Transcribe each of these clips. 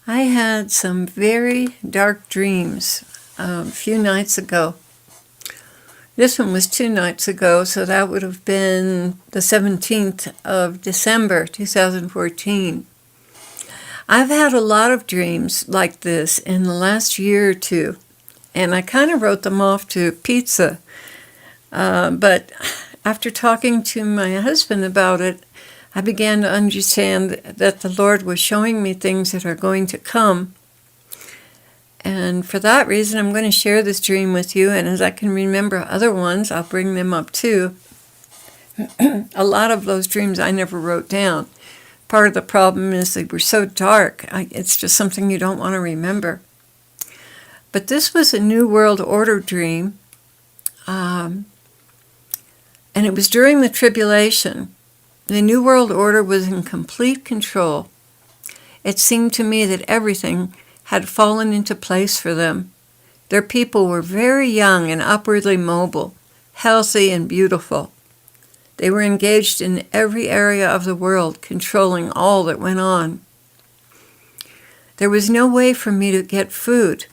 I had some very dark dreams a few nights ago. This one was 2 nights ago, so that would have been the 17th of December, 2014. I've had a lot of dreams like this in the last year or two, and I kind of wrote them off to pizza. But after talking to my husband about it, I began to understand that the Lord was showing me things that are going to come. And for that reason, I'm going to share this dream with you. And as I can remember other ones, I'll bring them up too. A lot of those dreams I never wrote down. Part of the problem is they were so dark. It's just something you don't want to remember. But this was a New World Order dream. And it was during the tribulation. The New World Order was in complete control. It seemed to me that everything had fallen into place for them. Their people were very young and upwardly mobile, healthy and beautiful. They were engaged in every area of the world, controlling all that went on. There was no way for me to get food.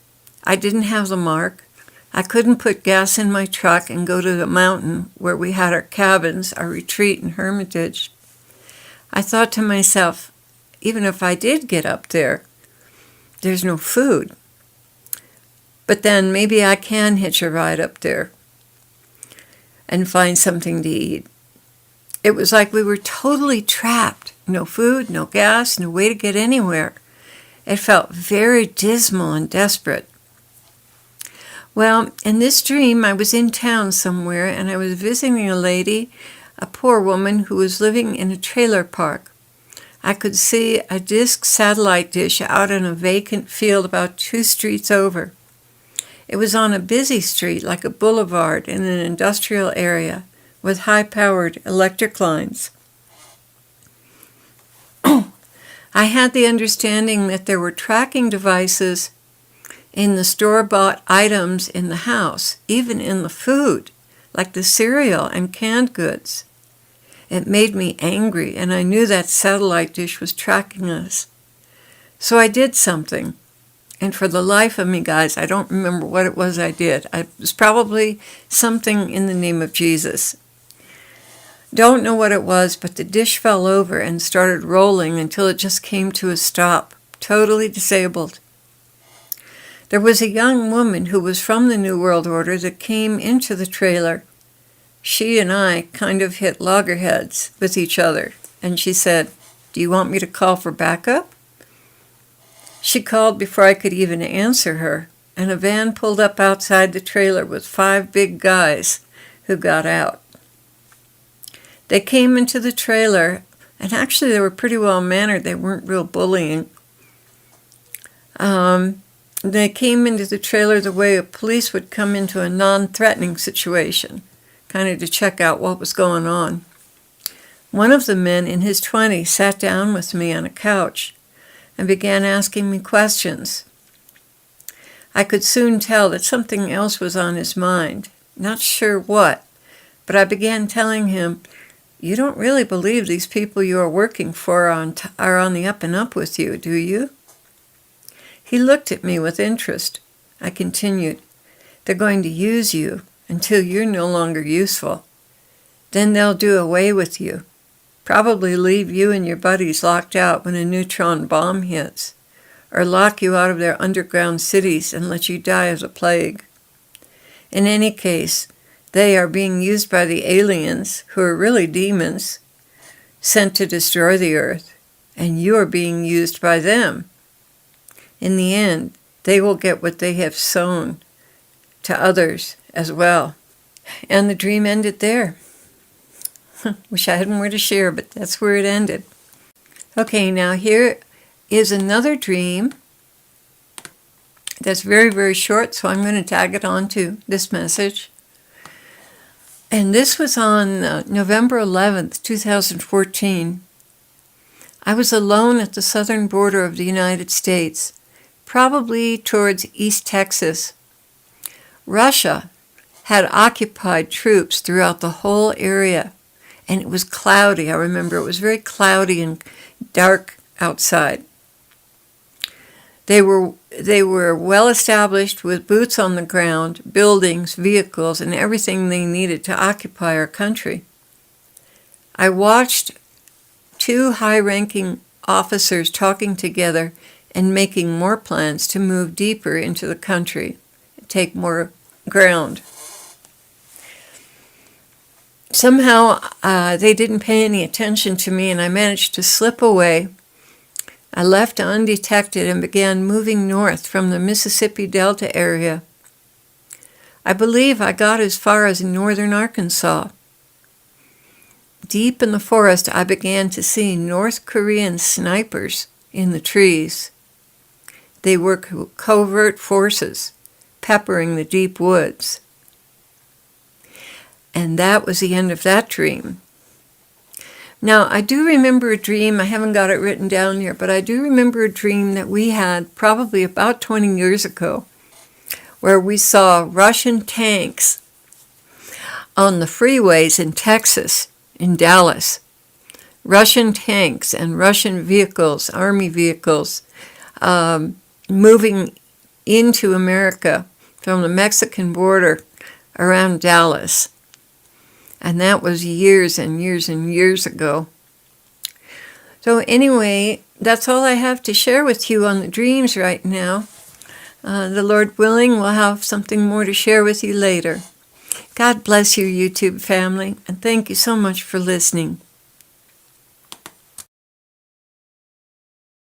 I didn't have the mark. I couldn't put gas in my truck and go to the mountain where we had our cabins, our retreat and hermitage. I thought to myself, even if I did get up there, there's no food. But then maybe I can hitch a ride up there and find something to eat. It was like we were totally trapped. No food, no gas, no way to get anywhere. It felt very dismal and desperate. Well, in this dream, I was in town somewhere, and I was visiting a lady, a poor woman who was living in a trailer park. I could see a disc satellite dish out in a vacant field about 2 streets over. It was on a busy street, like a boulevard in an industrial area, with high-powered electric lines. I had the understanding that there were tracking devices in the store-bought items in the house, even in the food, like the cereal and canned goods. It made me angry, and I knew that satellite dish was tracking us. So I did something, and for the life of me, guys, I don't remember what it was I did. It was probably something in the name of Jesus. Don't know what it was, but the dish fell over and started rolling until it just came to a stop, totally disabled. There was a young woman who was from the New World Order that came into the trailer. She and I kind of hit loggerheads with each other, and she said, "Do you want me to call for backup?" She called before I could even answer her, and a van pulled up outside the trailer with 5 big guys who got out. They came into the trailer, and actually they were pretty well-mannered. They weren't real bullying. They came into the trailer the way a police would come into a non-threatening situation, kind of to check out what was going on. One of the men in his 20s sat down with me on a couch and began asking me questions. I could soon tell that something else was on his mind, not sure what, but I began telling him, "You don't really believe these people you are working for are on the up and up with you, do you?" He looked at me with interest. I continued, "They're going to use you until you're no longer useful. Then they'll do away with you, probably leave you and your buddies locked out when a neutron bomb hits, or lock you out of their underground cities and let you die of the plague. In any case, they are being used by the aliens, who are really demons, sent to destroy the earth, and you are being used by them. In the end, they will get what they have sown to others as well." And the dream ended there. Wish I had more to share, but that's where it ended. Okay, now here is another dream that's very, very short, so I'm going to tag it on to this message. And this was on November 11th, 2014. I was alone at the southern border of the United States, probably towards East Texas. Russia had occupied troops throughout the whole area, and it was cloudy. I remember it was very cloudy and dark outside. They were well established with boots on the ground, buildings, vehicles, and everything they needed to occupy our country. I watched two high-ranking officers talking together and making more plans to move deeper into the country, take more ground. Somehow they didn't pay any attention to me, and I managed to slip away. I left undetected and began moving north from the Mississippi Delta area. I believe I got as far as northern Arkansas. Deep in the forest, I began to see North Korean snipers in the trees. They were covert forces, peppering the deep woods. And that was the end of that dream. Now, I do remember a dream, I haven't got it written down here, but I do remember a dream that we had probably about 20 years ago, where we saw Russian tanks on the freeways in Texas, in Dallas. Russian tanks and Russian vehicles, army vehicles, moving into America from the Mexican border around Dallas. And that was years and years and years ago. So anyway, that's all I have to share with you on the dreams right now. The Lord willing, we'll have something more to share with you later. God bless you, YouTube family, and thank you so much for listening.